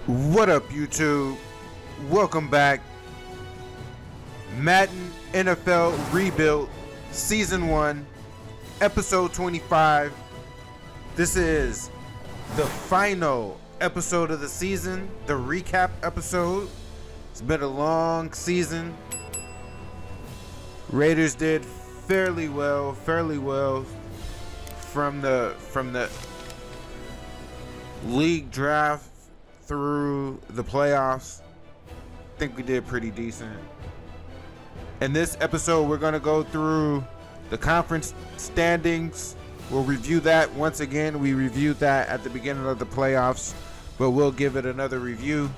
What up, YouTube? Welcome back. Madden NFL Rebuild Season 1, Episode 25. This is the final episode of the season, the recap episode. It's been a long season. Raiders did fairly well from the league draft through the playoffs. I think we did pretty decent. In this episode, we're going to go through the conference standings. We'll review that once again. We reviewed that at the beginning of the playoffs, but we'll give it another review.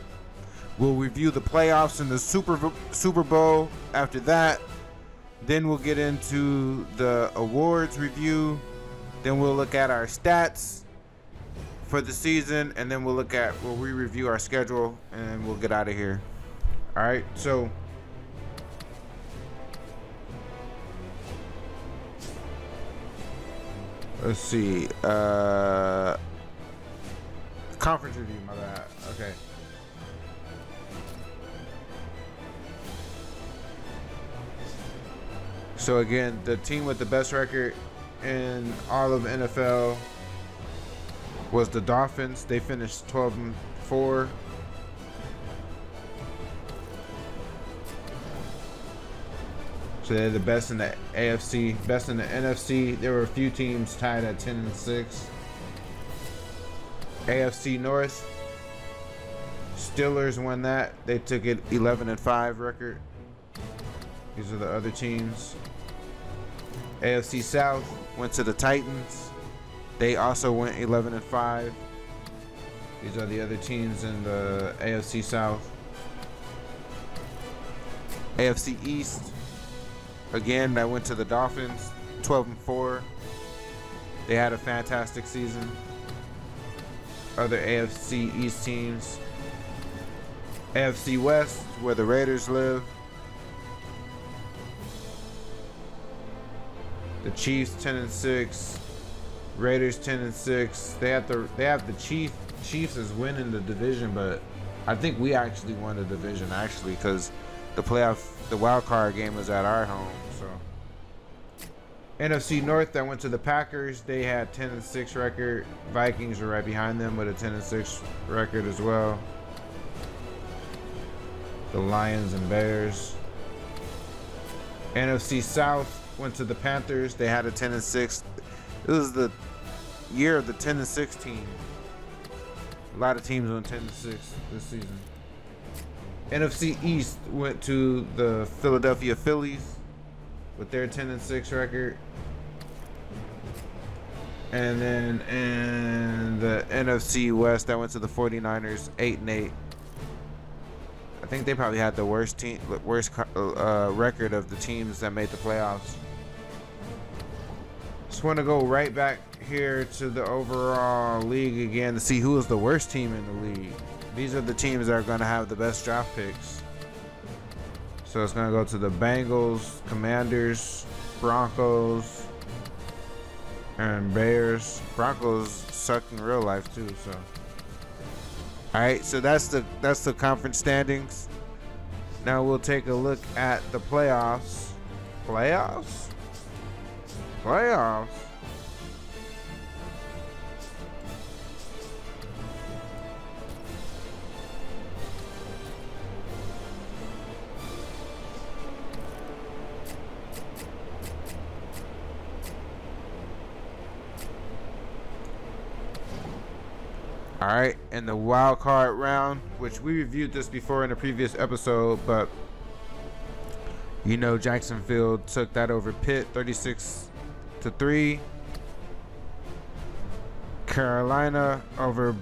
We'll review the playoffs and the Super Bowl after that. Then we'll get into the awards review. Then we'll look at our stats for the season, and then we'll review our schedule, and we'll get out of here. All right, so let's see. Conference review, my bad. Okay. So again, the team with the best record in all of NFL was the Dolphins. They finished 12-4. So they're the best in the AFC, best in the NFC. There were a few teams tied at 10-6. AFC North, Steelers won that. They took it 11-5 record. These are the other teams. AFC South went to the Titans. They also went 11-5. These are the other teams in the AFC South. AFC East, again, that went to the Dolphins, 12-4. They had a fantastic season. Other AFC East teams. AFC West, where the Raiders live. The Chiefs 10-6. Raiders 10-6. They have the Chiefs is winning the division, but I think we actually won the division because the wild card game was at our home. So NFC North, that went to the Packers. They had 10-6 record. Vikings are right behind them with a 10-6 record as well. The Lions and Bears. NFC South went to the Panthers. They had a 10-6. It was the year of the 10-6 team. A lot of teams went 10-6 this season. NFC East went to the Philadelphia Phillies with their 10-6 record. And then in the NFC West, that went to the 49ers, 8-8. I think they probably had the worst record of the teams that made the playoffs. Just want to go right back here to the overall league again to see who is the worst team in the league. These are the teams that are going to have the best draft picks. So it's going to go to the Bengals, Commanders, Broncos, and Bears. Broncos suck in real life too. So, all right. So that's the conference standings. Now we'll take a look at the playoffs. Playoffs. All right, in the wild card round, which we reviewed this before in a previous episode, but you know Jacksonville took that over Pitt 36-3. Carolina over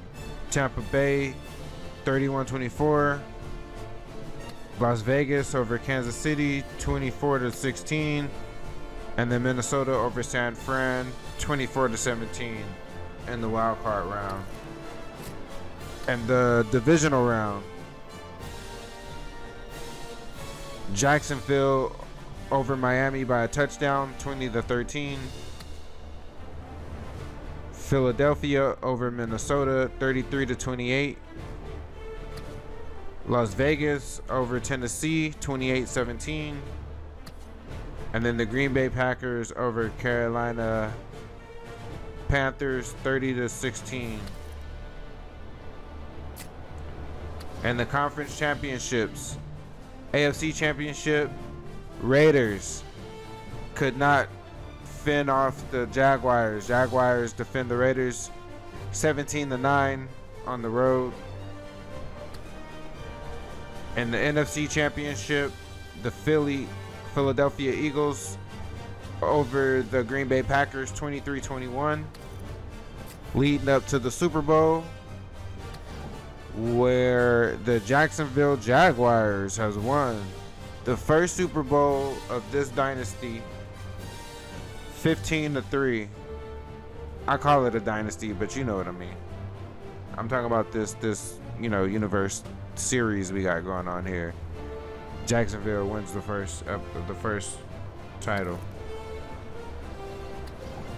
Tampa Bay 31-24. Las Vegas over Kansas City 24-16. And then Minnesota over San Fran 24-17 in the wild card round. And the divisional round, Jacksonville over Miami by a touchdown, 20-13. Philadelphia over Minnesota, 33-28. Las Vegas over Tennessee, 28-17. And then the Green Bay Packers over Carolina Panthers, 30-16. And the conference championships, AFC Championship, Raiders could not fend off the Jaguars. Jaguars defend the Raiders 17-9 on the road. And the NFC Championship, the Philadelphia Eagles over the Green Bay Packers 23-21, leading up to the Super Bowl, where the Jacksonville Jaguars has won the first Super Bowl of this dynasty, 15-3. I call it a dynasty, but you know what I mean. I'm talking about this universe series we got going on here. Jacksonville wins the first title.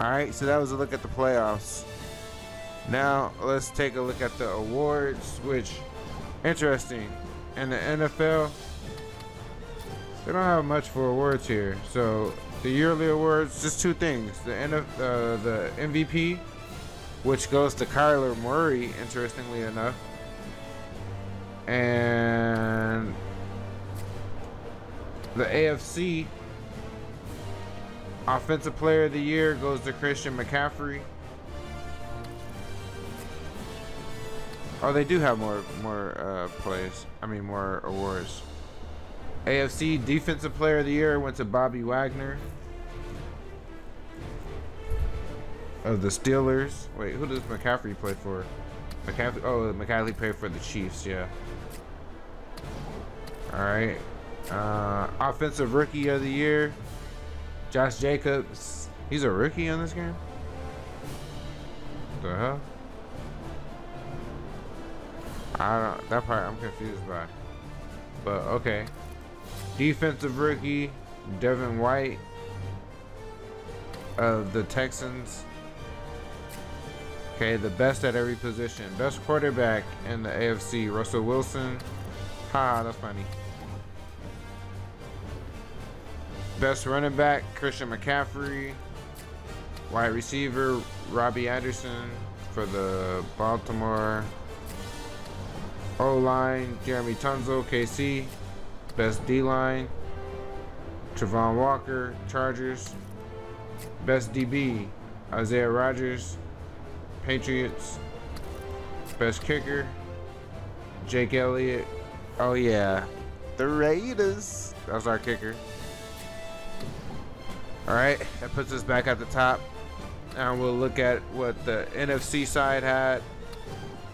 All right, so that was a look at the playoffs. Now let's take a look at the awards, which interesting. In the NFL, they don't have much for awards here. So the yearly awards, just two things: the MVP, which goes to Kyler Murray, interestingly enough, and the AFC Offensive Player of the Year goes to Christian McCaffrey. Oh, they do have more awards. AFC Defensive Player of the Year went to Bobby Wagner of the Steelers. Wait, who does McCaffrey play for? McCaffrey played for the Chiefs, yeah. Alright. Offensive Rookie of the Year, Josh Jacobs. He's a rookie in this game? What the hell? That part I'm confused by. But okay. Defensive Rookie, Devin White of the Texans. Okay, the best at every position. Best quarterback in the AFC, Russell Wilson. Ha, that's funny. Best running back, Christian McCaffrey. Wide receiver, Robbie Anderson for the Baltimore. O-line, Jeremy Tunzel, KC. Best D-line, Travon Walker, Chargers. Best DB, Isaiah Rodgers, Patriots. Best kicker, Jake Elliott. Oh yeah, the Raiders. That's our kicker. Alright, that puts us back at the top. And we'll look at what the NFC side had.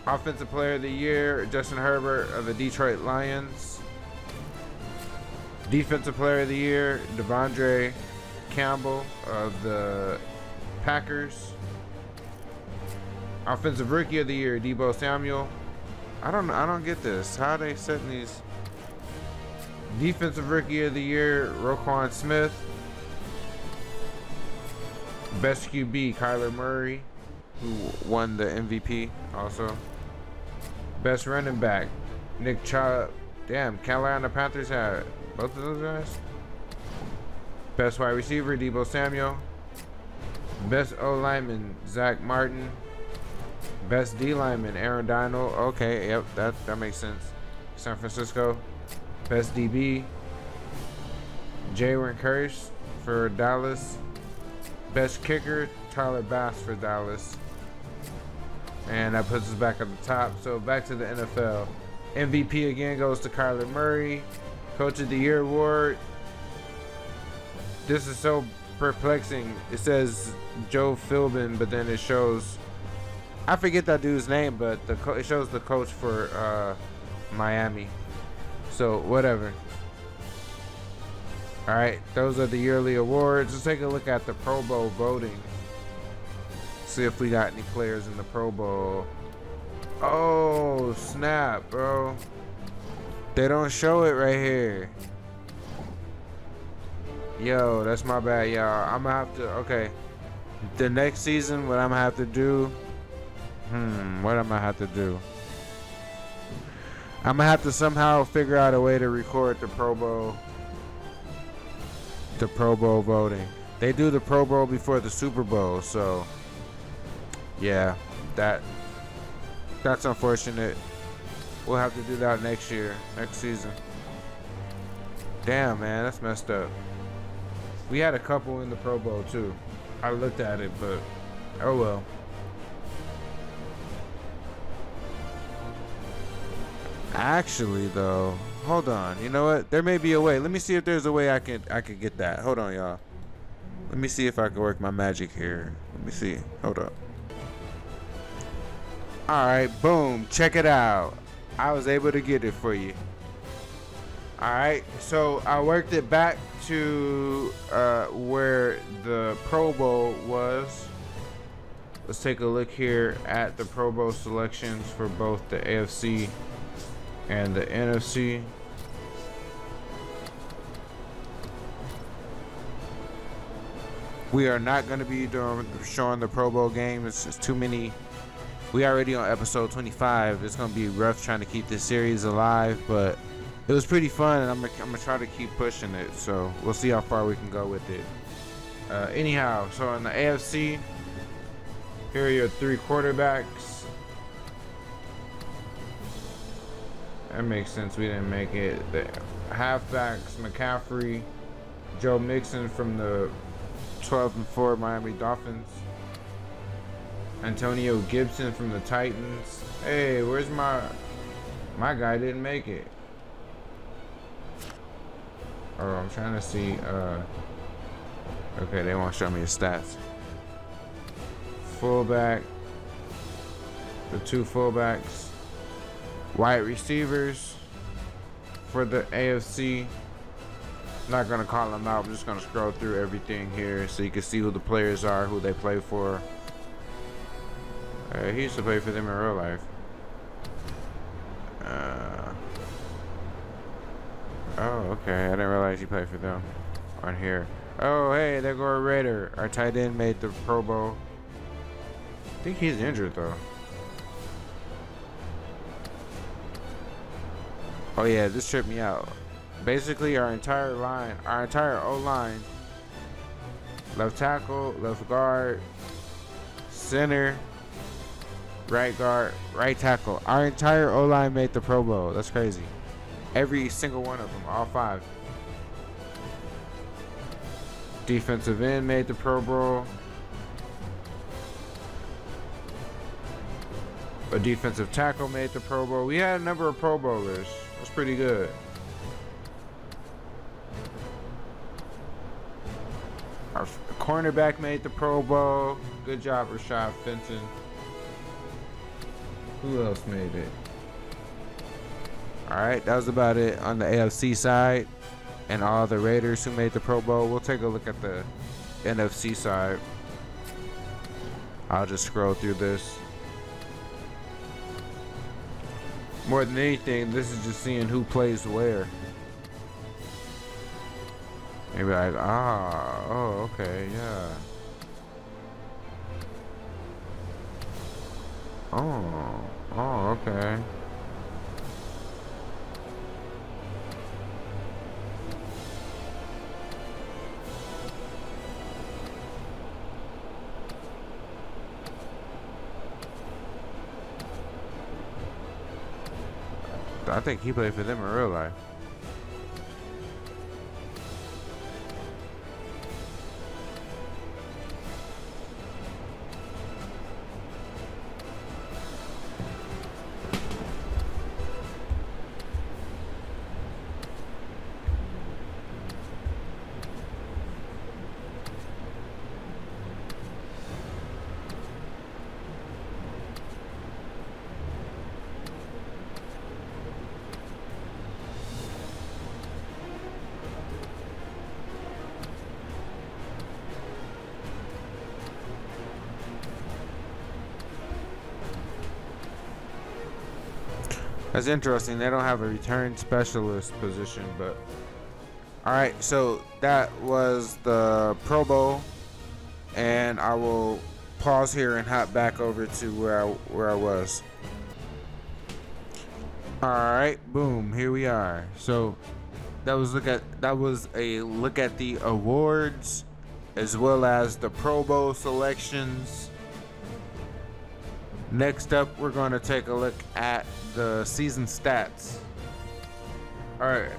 Offensive Player of the Year, Justin Herbert of the Detroit Lions. Defensive Player of the Year, Devondre Campbell of the Packers. Offensive Rookie of the Year, Deebo Samuel. I don't get this. How are they setting these? Defensive Rookie of the Year, Roquan Smith. Best QB, Kyler Murray, who won the MVP also. Best running back, Nick Chubb. Damn, Carolina Panthers had both of those guys. Best wide receiver, Deebo Samuel. Best O lineman, Zach Martin. Best D lineman, Aaron Donald. Okay, yep, that makes sense. San Francisco. Best DB, Jalen Kearse for Dallas. Best kicker, Tyler Bass for Dallas. And that puts us back at the top. So back to the NFL. MVP again goes to Kyler Murray. Coach of the Year award. This is so perplexing. It says Joe Philbin, but then it shows, I forget that dude's name, but it shows the coach for Miami. So whatever. Alright, those are the yearly awards. Let's take a look at the Pro Bowl voting. See if we got any players in the Pro Bowl. Oh, snap, bro. They don't show it right here. Yo, that's my bad, y'all. I'm gonna have to, okay. The next season, what I'm gonna have to do. What am I have to do? I'm gonna have to somehow figure out a way to record the Pro Bowl. The Pro Bowl voting. They do the Pro Bowl before the Super Bowl, so yeah, that's unfortunate. We'll have to do that next year, next season. Damn, man, that's messed up. We had a couple in the Pro Bowl too. I looked at it, but oh well. Actually, though, hold on. You know what? There may be a way. Let me see if there's a way I could get that. Hold on, y'all. Let me see if I can work my magic here. Let me see. Hold up. All right, boom. Check it out. I was able to get it for you. All right, so I worked it back to where the Pro Bowl was. Let's take a look here at the Pro Bowl selections for both the AFC and the NFC. We are not going to be showing the Pro Bowl game. It's just too many. We already on episode 25. It's going to be rough trying to keep this series alive, but it was pretty fun, and I'm gonna try to keep pushing it. So we'll see how far we can go with it. Anyhow, so in the AFC, here are your 3 quarterbacks. That makes sense. We didn't make it. The halfbacks: McCaffrey, Joe Mixon from the 12-4 Miami Dolphins, Antonio Gibson from the Titans. Hey, where's my guy? Didn't make it. Oh, I'm trying to see. Okay, they won't show me his stats. Fullback. The 2 fullbacks. Wide receivers for the AFC. Not gonna call them out. I'm just gonna scroll through everything here so you can see who the players are, who they play for. He used to play for them in real life. Oh, okay. I didn't realize he played for them on here. Oh, hey, there go a Raider. Our tight end made the Pro Bowl. I think he's injured though. Oh yeah, this tripped me out. Basically, our entire line, our entire O-line, left tackle, left guard, center, right guard, right tackle. Our entire O-line made the Pro Bowl. That's crazy. Every single one of them, all 5. Defensive end made the Pro Bowl. A defensive tackle made the Pro Bowl. We had a number of Pro Bowlers. That's pretty good. Our cornerback made the Pro Bowl. Good job, Rashad Fenton. Who else made it? Alright, that was about it on the AFC side. And all the Raiders who made the Pro Bowl. We'll take a look at the NFC side. I'll just scroll through this. More than anything, this is just seeing who plays where. Maybe like, oh, okay, yeah. Oh, okay. I think he played for them in real life. That's interesting. They don't have a return specialist position, but all right. So that was the Pro Bowl, and I will pause here and hop back over to where I was. All right, boom, here we are. So that was a look at the awards as well as the Pro Bowl selections. Next up, we're going to take a look at the season stats. All right,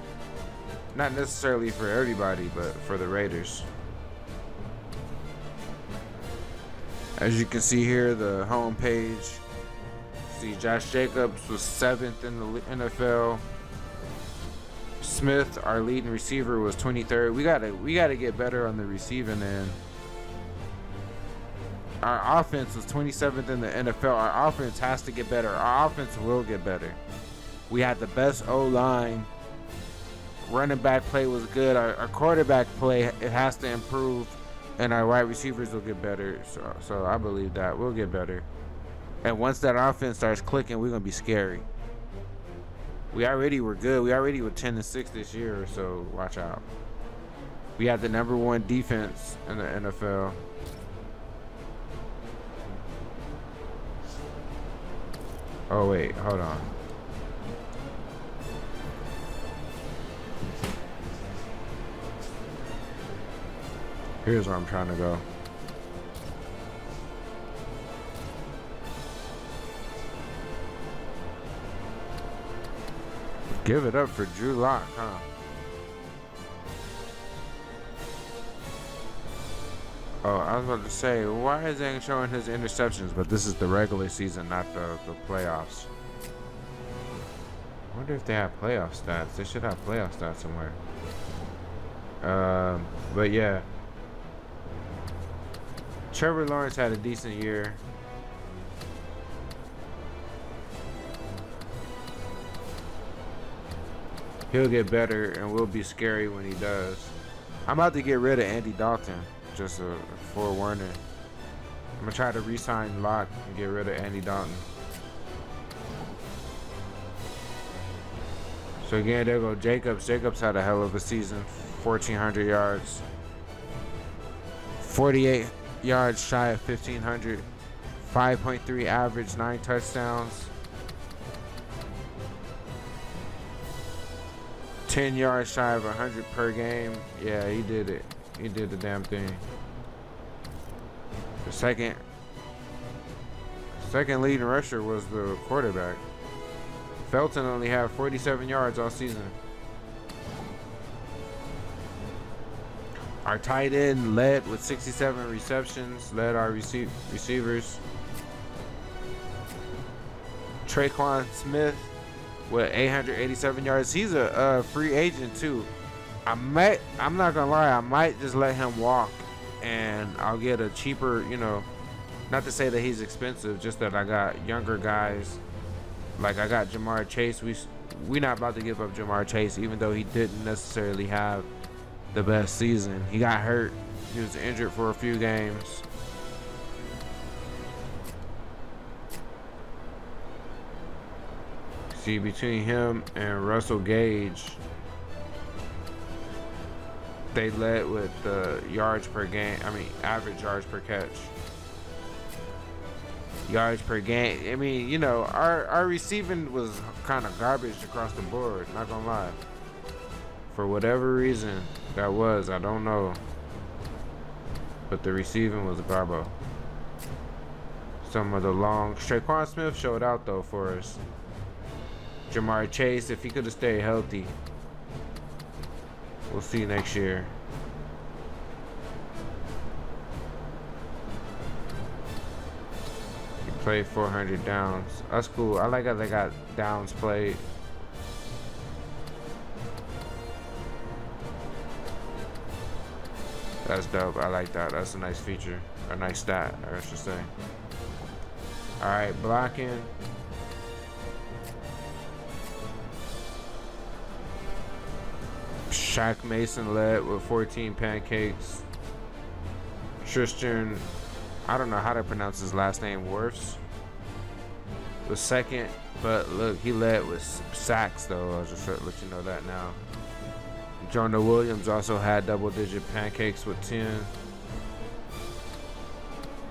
not necessarily for everybody, but for the Raiders. As you can see here, the home page. See, Josh Jacobs was 7th in the NFL. Smith, our leading receiver, was 23rd. We gotta get better on the receiving end. Our offense was 27th in the NFL. Our offense has to get better. Our offense will get better. We had the best O-line. Running back play was good. Our quarterback play, it has to improve, and our wide receivers will get better. So I believe that we'll get better. And once that offense starts clicking, we're gonna be scary. We already were good. We already were 10-6 this year, so watch out. We had the #1 defense in the NFL. Oh wait, hold on. Here's where I'm trying to go. Give it up for Drew Lock, huh? Oh, I was about to say, why is it showing his interceptions? But this is the regular season, not the playoffs. I wonder if they have playoff stats. They should have playoff stats somewhere. But yeah. Trevor Lawrence had a decent year. He'll get better, and we'll be scary when he does. I'm about to get rid of Andy Dalton, just a forewarning. I'm gonna try to re-sign Locke and get rid of Andy Dalton. So again, there go Jacobs. Jacobs had a hell of a season, 1,400 yards, 48 yards shy of 1,500, 5.3 average, 9 touchdowns. 10 yards shy of 100 per game. Yeah, he did it. He did the damn thing. The second leading rusher was the quarterback. Felton only had 47 yards all season. Our tight end led with 67 receptions, led our receivers. Traquan Smith with 887 yards. He's a free agent too. I'm not gonna lie, I might just let him walk and I'll get a cheaper, you know, not to say that he's expensive, just that I got younger guys. Like I got Jamar Chase. We not about to give up Jamar Chase, even though he didn't necessarily have the best season. He got hurt. He was injured for a few games. See, between him and Russell Gage, they led with the yards per game. I mean, average yards per catch. Yards per game. I mean, you know, our receiving was kind of garbage across the board, not gonna lie. For whatever reason that was, I don't know. But the receiving was garbo. Some of the long... Traquan Smith showed out though for us. Jamar Chase, if he could have stayed healthy. We'll see next year. He played 400 downs. That's cool. I like how they got downs played. That's dope. I like that. That's a nice feature. A nice stat, I should say. Alright, blocking. Shaq Mason led with 14 pancakes. Tristan, I don't know how to pronounce his last name, Worths, was second, but look, he led with sacks though. I'll just let you know that now. Jonah Williams also had double-digit pancakes with 10.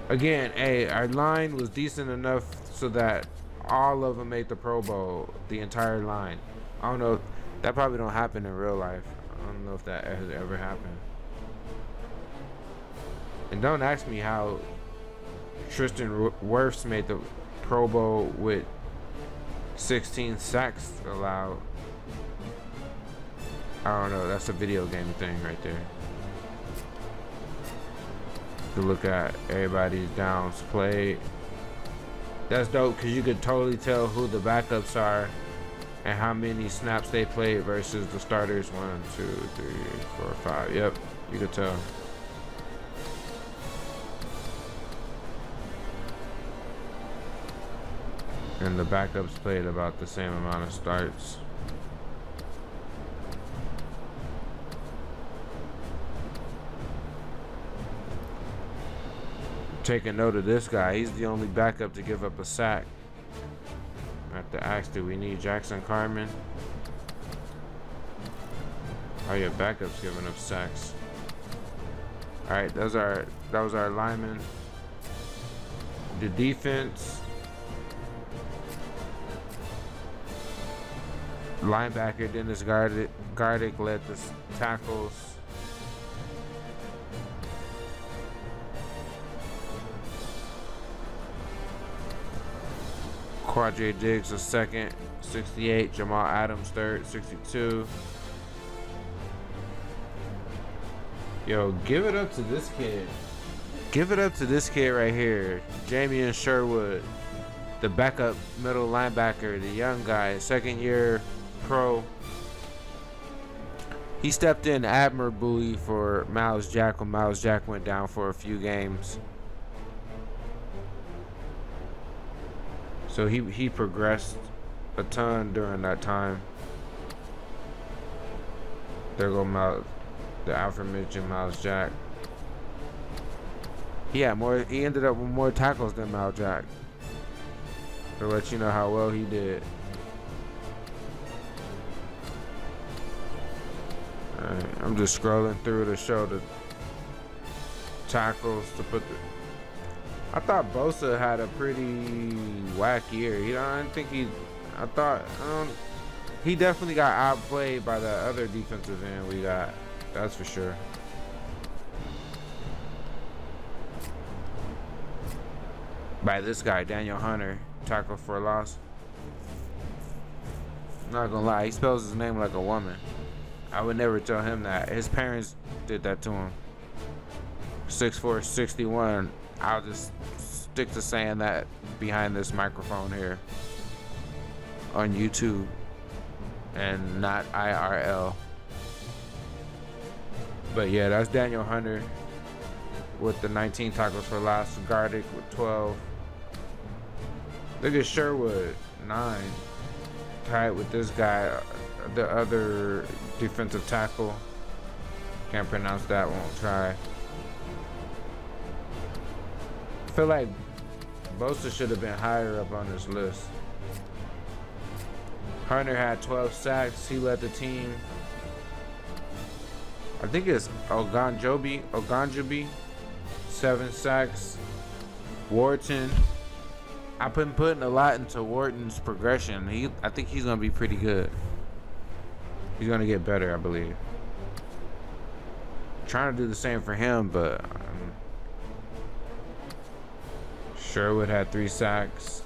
Again, hey, our line was decent enough so that all of them made the Pro Bowl, the entire line. I don't know. That probably don't happen in real life. I don't know if that has ever happened. And don't ask me how Tristan Wirfs made the Pro Bowl with 16 sacks allowed. I don't know. That's a video game thing right there. To look at everybody's downs played. That's dope because you could totally tell who the backups are and how many snaps they played versus the starters. 1, 2, 3, 4, 5. Yep, you could tell. And the backups played about the same amount of starts. Taking note of this guy, he's the only backup to give up a sack. I have to ask, do we need Jackson Carman? Oh yeah, backups giving up sacks. Alright, that was our lineman. The defense. Linebacker Dennis Gardick led the tackles. Quadre Diggs was second, 68. Jamal Adams third, 62. Yo, give it up to this kid. Give it up to this kid right here. Jamian Sherwood, the backup middle linebacker, the young guy, second year pro. He stepped in admirably for Miles Jack when Miles Jack went down for a few games. So he progressed a ton during that time. There go Miles, the aforementioned Miles Jack. He ended up with more tackles than Miles Jack. To let you know how well he did. Alright, I'm just scrolling through to show the tackles to put the. I thought Bosa had a pretty whack year. I didn't think he definitely got outplayed by the other defensive end we got. That's for sure. By this guy, Daniel Hunter, tackle for a loss. I'm not gonna lie, he spells his name like a woman. I would never tell him that. His parents did that to him. 6'4", 61. I'll just stick to saying that behind this microphone here on YouTube and not IRL. But yeah, that's Daniel Hunter with the 19 tackles for loss. Gardick with 12. Look at Sherwood, 9. Tied with this guy, the other defensive tackle. Can't pronounce that, won't try. I feel like Bosa should have been higher up on this list. Hunter had 12 sacks. He led the team. I think it's Ogunjobi, 7 sacks. Wharton. I've been putting a lot into Wharton's progression. I think he's gonna be pretty good. He's gonna get better, I believe. Trying to do the same for him, but Sherwood had 3 sacks.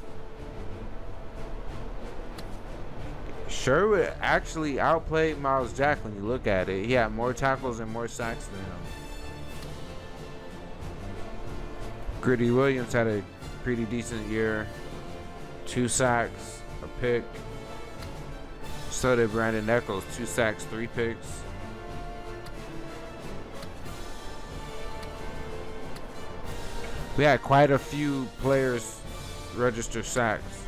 Sherwood actually outplayed Miles Jack when you look at it. He had more tackles and more sacks than him. Gritty Williams had a pretty decent year. 2 sacks, a pick. So did Brandon Echols, 2 sacks, 3 picks. We had quite a few players register sacks.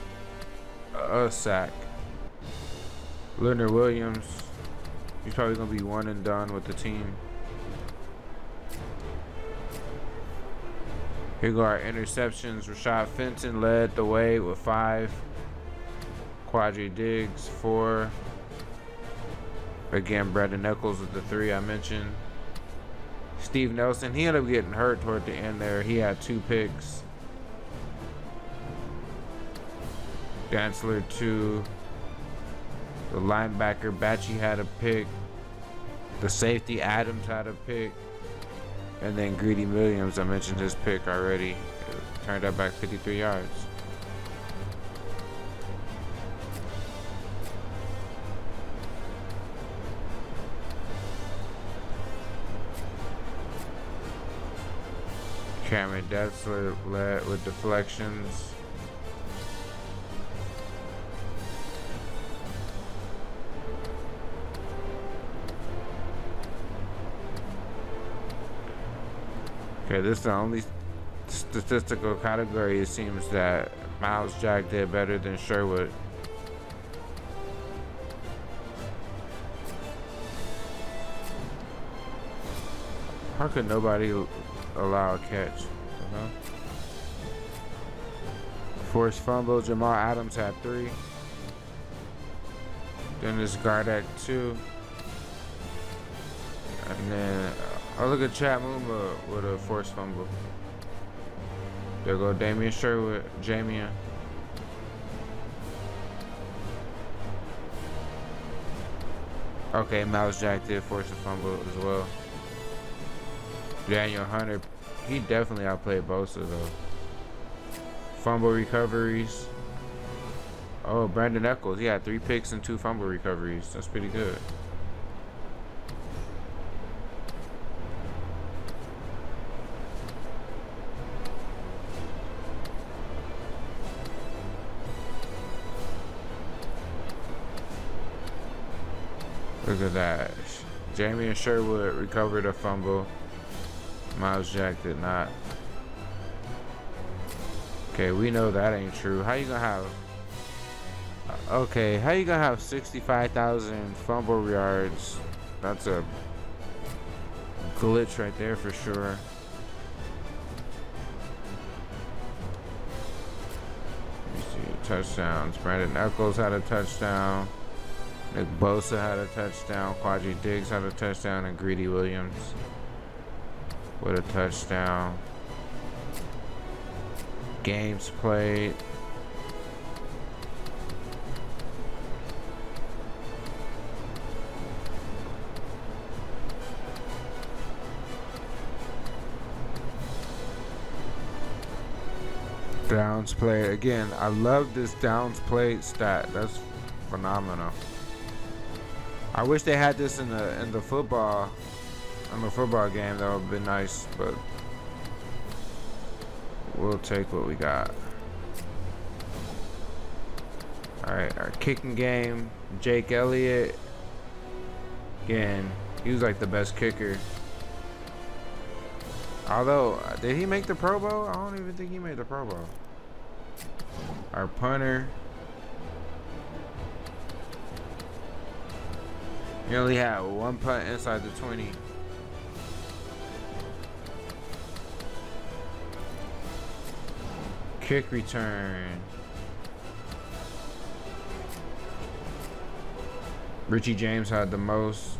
A sack. Leonard Williams, he's probably gonna be one and done with the team. Here go our interceptions. Rashad Fenton led the way with 5. Quadre Diggs, 4. Again, Brandon Echols with the 3 I mentioned. Steve Nelson, he ended up getting hurt toward the end there. He had 2 picks. Dantzler 2. The linebacker Batchy had a pick. The safety Adams had a pick. And then Greedy Williams, I mentioned his pick already. It turned out back 53 yards. Cameron Dantzler led with deflections. Okay, this is the only statistical category it seems that Miles Jack did better than Sherwood. How could nobody allow a catch? You know? Forced fumble, Jamal Adams had 3. Dennis Gardeck 2. And then look at Chad Muma with a forced fumble. There go Damian Sherwood, Jamian. Okay, Miles Jack did force a fumble as well. Daniel Hunter, he definitely outplayed Bosa though. Fumble recoveries. Oh, Brandon Echols, he had 3 picks and 2 fumble recoveries. That's pretty good. Look at that. Jamie and Sherwood recovered a fumble. Miles Jack did not. Okay, we know that ain't true. How you gonna have... Okay, how you gonna have 65,000 fumble yards? That's a glitch right there for sure. Let me see. Touchdowns. Brandon Echols had a touchdown. Nick Bosa had a touchdown. Quadri Diggs had a touchdown. And Greedy Williams with a touchdown. Games played. Downs played. Again, I love this downs played stat. That's phenomenal. I wish they had this in the football game. That would have been nice, but we'll take what we got. Alright, our kicking game. Jake Elliott. Again, he was like the best kicker. Although, did he make the Pro Bowl? I don't even think he made the Pro Bowl. Our punter. He only had 1 punt inside the 20. Kick return. Richie James had the most.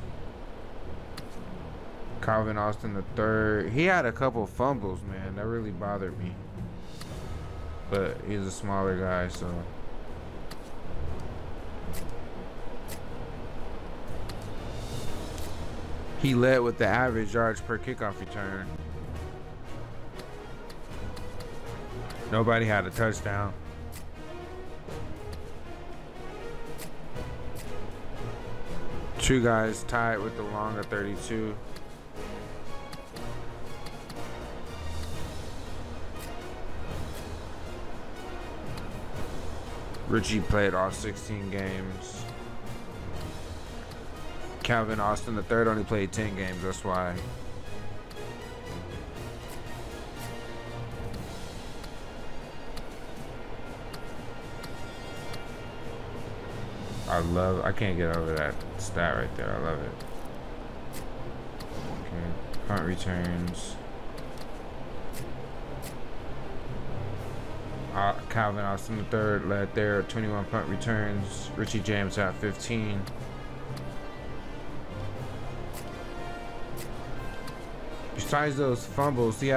Calvin Austin the third. He had a couple fumbles, man. That really bothered me. But he's a smaller guy, so. He led with the average yards per kickoff return. Nobody had a touchdown. Two guys tied with the longer 32. Richie played all 16 games. Calvin Austin the third only played 10 games, that's why. I can't get over that stat right there. I love it. Okay, punt returns. Calvin Austin the third led there, 21 punt returns. Richie James had 15. Besides those fumbles, he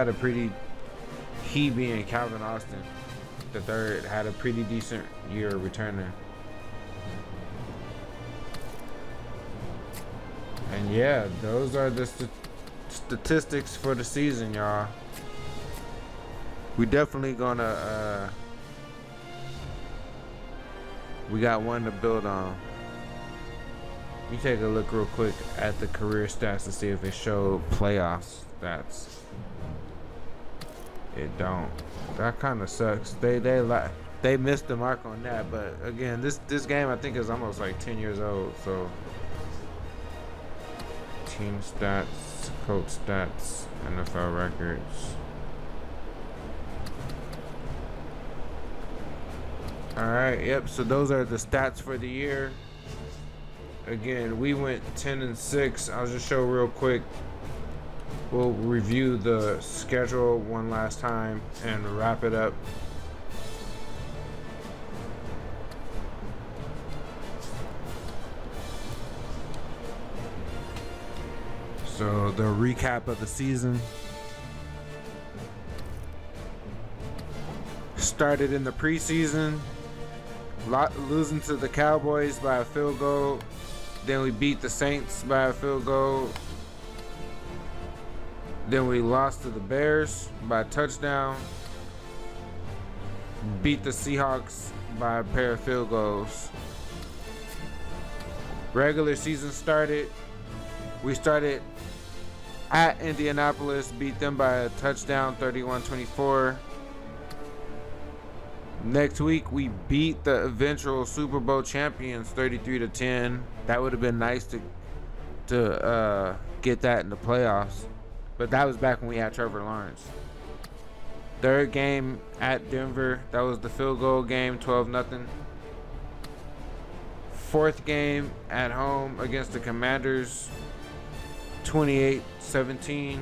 being Calvin Austin, the third had a pretty decent year returning. And yeah, those are the statistics for the season, y'all. We definitely gonna we got one to build on. We take a look real quick at the career stats to see if it showed playoff stats. It don't. That kind of sucks. They missed the mark on that. But again, this game I think is almost like 10 years old. So team stats, coach stats, NFL records. Alright, yep, so those are the stats for the year. Again, we went 10-6. I'll just show real quick. We'll review the schedule one last time and wrap it up. So the recap of the season. Started in the preseason, losing to the Cowboys by a field goal. Then we beat the Saints by a field goal. Then we lost to the Bears by a touchdown. Beat the Seahawks by a pair of field goals. Regular season started. We started at Indianapolis, beat them by a touchdown, 31-24. Next week, we beat the eventual Super Bowl champions 33-10. That would have been nice to get that in the playoffs. But that was back when we had Trevor Lawrence. Third game at Denver. That was the field goal game, 12-0. Fourth game at home against the Commanders, 28-17.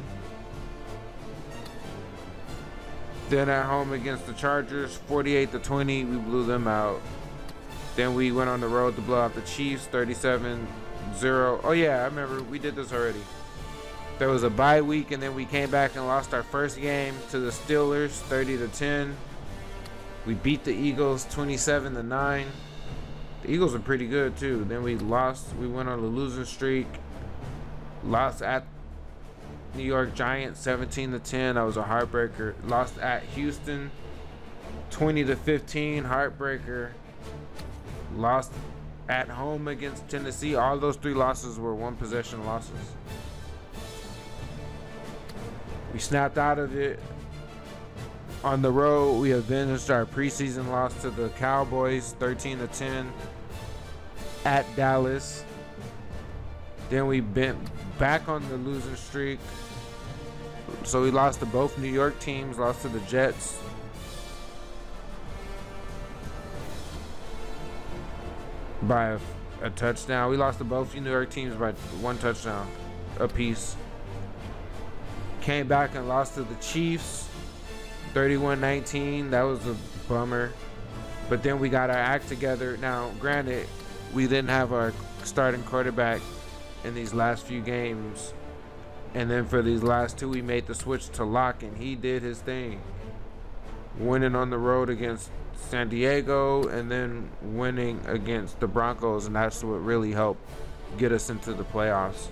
Then at home against the Chargers, 48-20, we blew them out. Then we went on the road to blow out the Chiefs, 37-0. Oh yeah, I remember we did this already. There was a bye week, and then we came back and lost our first game to the Steelers, 30-10. We beat the Eagles, 27-9. The Eagles are pretty good too. Then we lost. We went on a losing streak. Lost at New York Giants 17-10. That was a heartbreaker. Lost at Houston 20-15, heartbreaker. Lost at home against Tennessee. All those three losses were one possession losses. We snapped out of it. On the road, we avenged our preseason loss to the Cowboys 13-10 at Dallas. Then we bent back on the losing streak. So we lost to both New York teams, lost to the Jets. By a touchdown. We lost to both New York teams by one touchdown apiece. Came back and lost to the Chiefs 31-19. That was a bummer. But then we got our act together. Now, granted, we didn't have our starting quarterback in these last few games, and then for these last two we made the switch to Locke, and he did his thing, winning on the road against San Diego and then winning against the Broncos, and that's what really helped get us into the playoffs.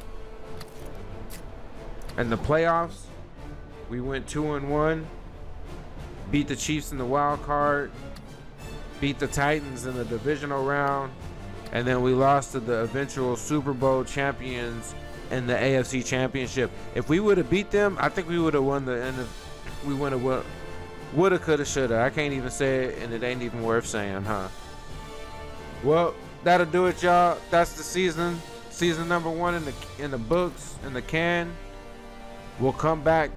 In the playoffs, we went 2-1, beat the Chiefs in the wild card, beat the Titans in the divisional round, and then we lost to the eventual Super Bowl champions in the AFC Championship. If we would have beat them, I think we would have won the end of. We would have, woulda, coulda, shoulda. I can't even say it, and it ain't even worth saying, huh? Well, that'll do it, y'all. That's the season. Season number 1 in the books, in the can. We'll come back.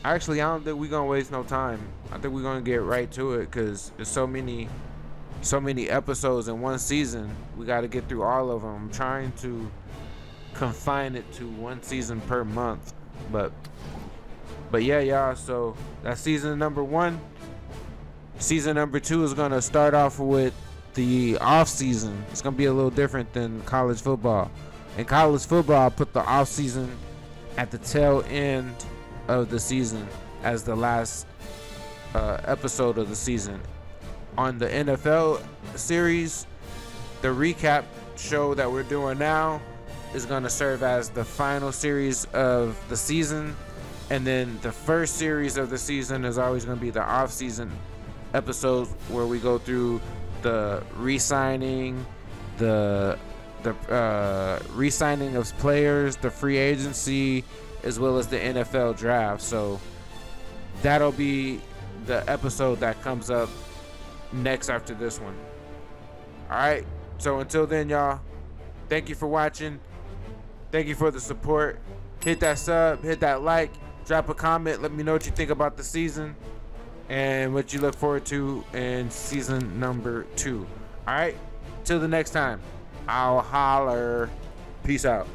Actually, I don't think we're gonna waste no time. I think we're gonna get right to it because there's so many episodes in one season. We got to get through all of them. I'm trying to confine it to one season per month, but yeah, y'all. So that's season number 1. Season number 2 is gonna start off with the off season. It's gonna be a little different than college football. In college football, I put the off season at the tail end of the season as the last episode of the season. on the NFL series. The recap show that we're doing now is going to serve as the final series of the season, and then the first series of the season is always going to be the off-season episodes where we go through the re-signing, the re-signing of players, the free agency, as well as the NFL draft. So that'll be the episode that comes up next after this one. All right, so until then, y'all, thank you for watching. Thank you for the support. Hit that sub, hit that like, drop a comment. Let me know what you think about the season and what you look forward to in season number 2. All right, till the next time, I'll holler. Peace out.